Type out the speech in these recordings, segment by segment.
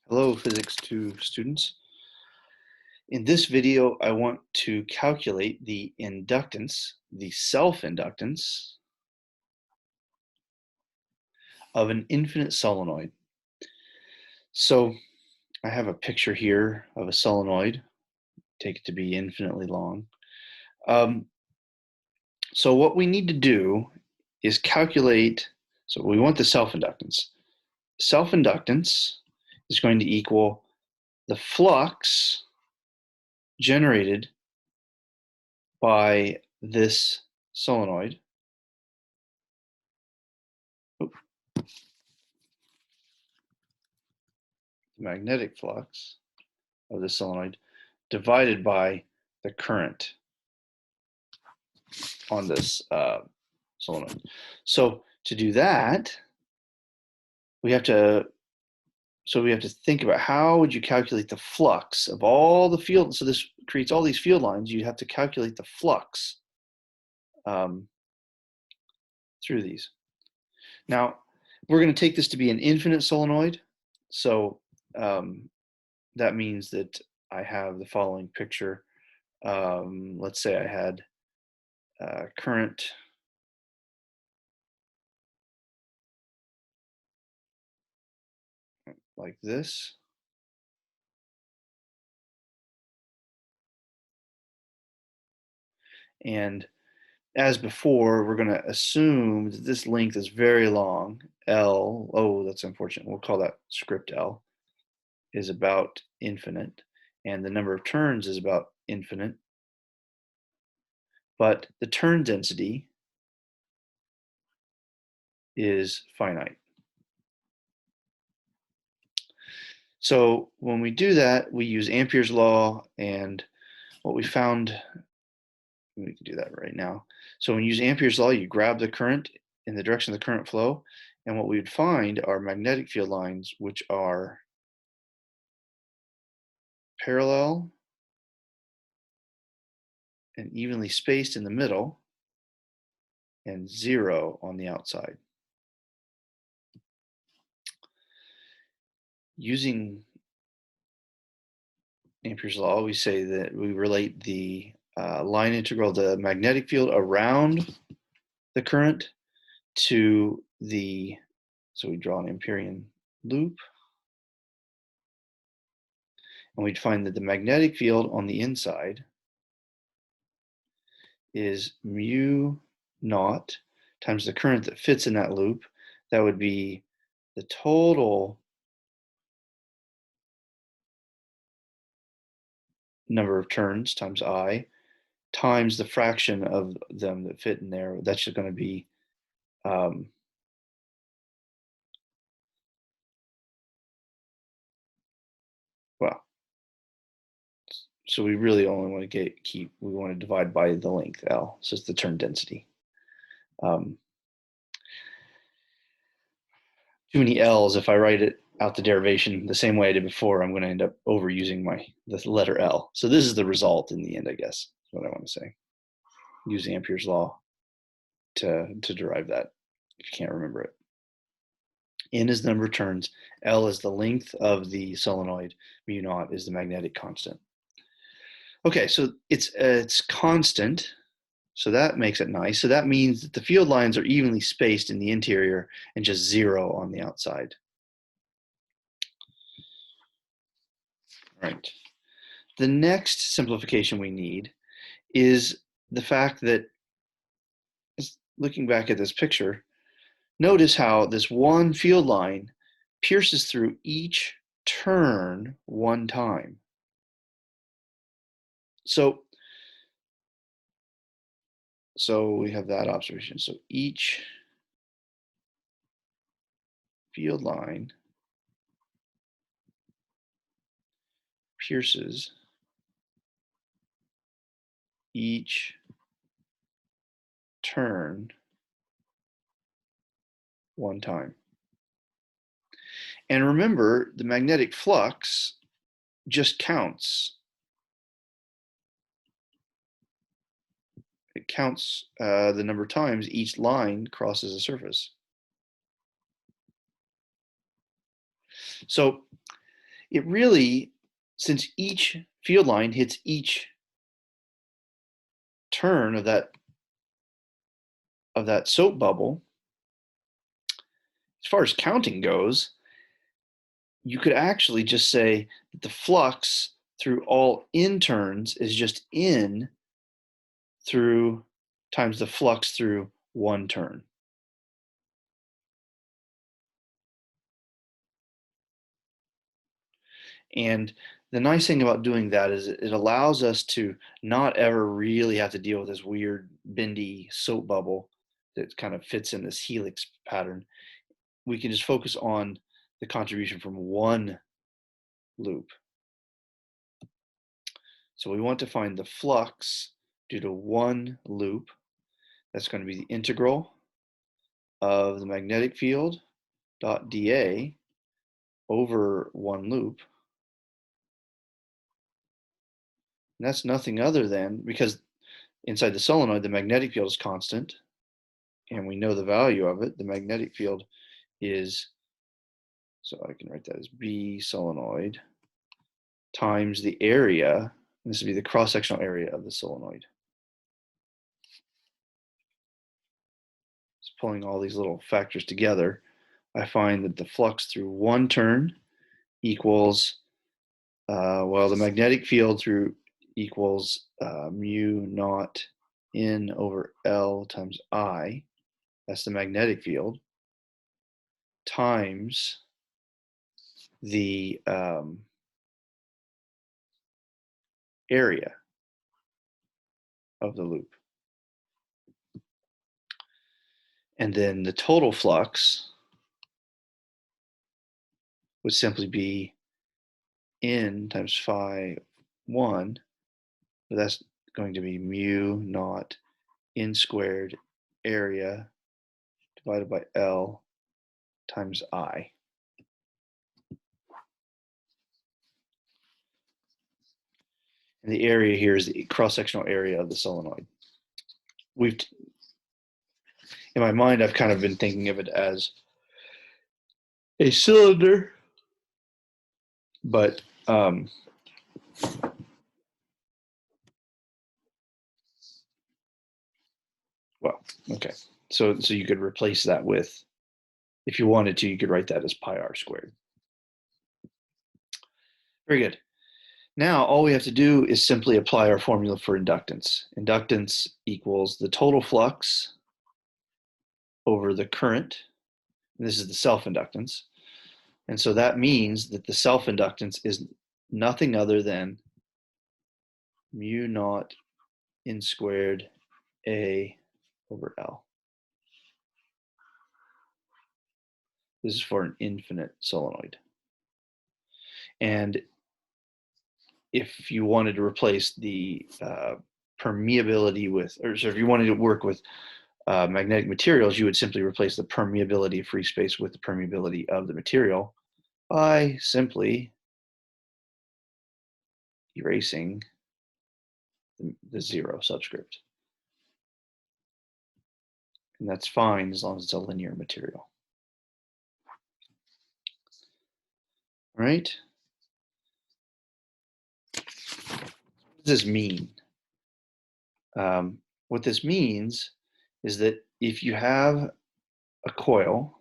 Hello, Physics 2 students. In this video, I want to calculate the inductance, the self-inductance of an infinite solenoid. So I have a picture here of a solenoid. Take it to be infinitely long. So what we need to do is calculate, so we want the self-inductance. Self-inductance is going to equal the flux generated by this solenoid. Magnetic flux of the solenoid divided by the current on this solenoid. So to do that, we have to think about how would you calculate the flux of all the field. So this creates all these field lines. You have to calculate the flux through these. Now we're going to take this to be an infinite solenoid. So that means that I have the following picture. Let's say I had current like this. And as before, we're going to assume that this length is very long. L, oh, that's unfortunate. We'll call that script L, is about infinite. And the number of turns is about infinite. But the turn density is finite. So when we do that, we use Ampere's law, and what we found, we can do that right now. So when you use Ampere's law, you grab the current in the direction of the current flow, and what we would find are magnetic field lines, which are parallel and evenly spaced in the middle, and 0 on the outside. Using Ampere's law, we say that we relate the line integral of the magnetic field around the current to the, so we draw an Amperian loop, and we'd find that the magnetic field on the inside is mu naught times the current that fits in that loop. That would be the total number of turns times I times the fraction of them that fit in there. That's just going to be well, so we really only want to we want to divide by the length L, so it's the turn density. Too many L's. If I write it out the derivation the same way I did before, I'm going to end up overusing the letter L. So this is the result in the end, I guess, is what I want to say. Use Ampere's law to derive that if you can't remember it. N is the number of turns, L is the length of the solenoid, mu naught is the magnetic constant. Okay, so it's constant, so that makes it nice. So that means that the field lines are evenly spaced in the interior and just 0 on the outside. All right. The next simplification we need is the fact that, looking back at this picture, notice how this one field line pierces through each turn one time. So we have that observation. So each field line pierces each turn one time. And remember, the magnetic flux just counts. It counts the number of times each line crosses a surface. So it really, since each field line hits each turn of that soap bubble, as far as counting goes, you could actually just say that the flux through all in turns is just in through times the flux through one turn. And the nice thing about doing that is it allows us to not ever really have to deal with this weird bendy soap bubble that kind of fits in this helix pattern. We can just focus on the contribution from one loop. So we want to find the flux due to one loop. That's going to be the integral of the magnetic field dot dA over one loop. And that's nothing other than, because inside the solenoid, the magnetic field is constant, and we know the value of it. The magnetic field is, so I can write that as B solenoid times the area. This would be the cross-sectional area of the solenoid. So pulling all these little factors together, I find that the flux through one turn equals, well, the magnetic field through equals mu naught N over L times I. That's the magnetic field, times the area of the loop. And then the total flux would simply be N times phi 1, but that's going to be mu naught N squared area divided by L times I. And the area here is the cross-sectional area of the solenoid. In my mind, I've kind of been thinking of it as a cylinder, but well, okay. So you could replace that with, if you wanted to, you could write that as pi r squared. Very good. Now, all we have to do is simply apply our formula for inductance. Inductance equals the total flux over the current. This is the self-inductance. And so that means that the self-inductance is nothing other than mu naught N squared A over L. This is for an infinite solenoid. And if you wanted to replace the permeability with, or so if you wanted to work with magnetic materials, you would simply replace the permeability of free space with the permeability of the material by simply erasing the zero subscript. And that's fine as long as it's a linear material. All right. What does this mean? What this means is that if you have a coil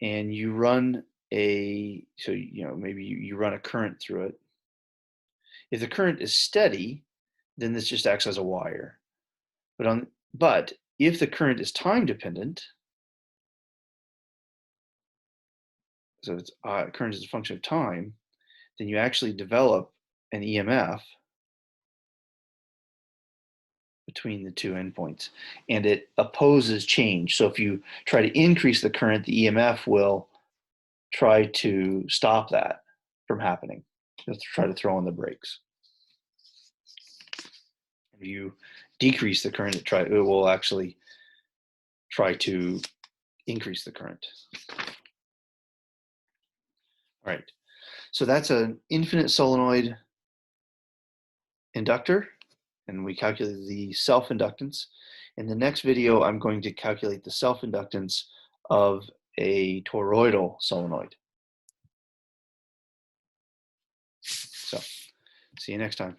and you run maybe you run a current through it. If the current is steady, then this just acts as a wire. But if the current is time dependent, so it's current is a function of time, then you actually develop an EMF between the two endpoints, and it opposes change. So if you try to increase the current, the EMF will try to stop that from happening. Just try to throw on the brakes. If you decrease the current, it will actually try to increase the current. All right, so that's an infinite solenoid inductor, and we calculated the self-inductance. In the next video, I'm going to calculate the self-inductance of a toroidal solenoid. So, see you next time.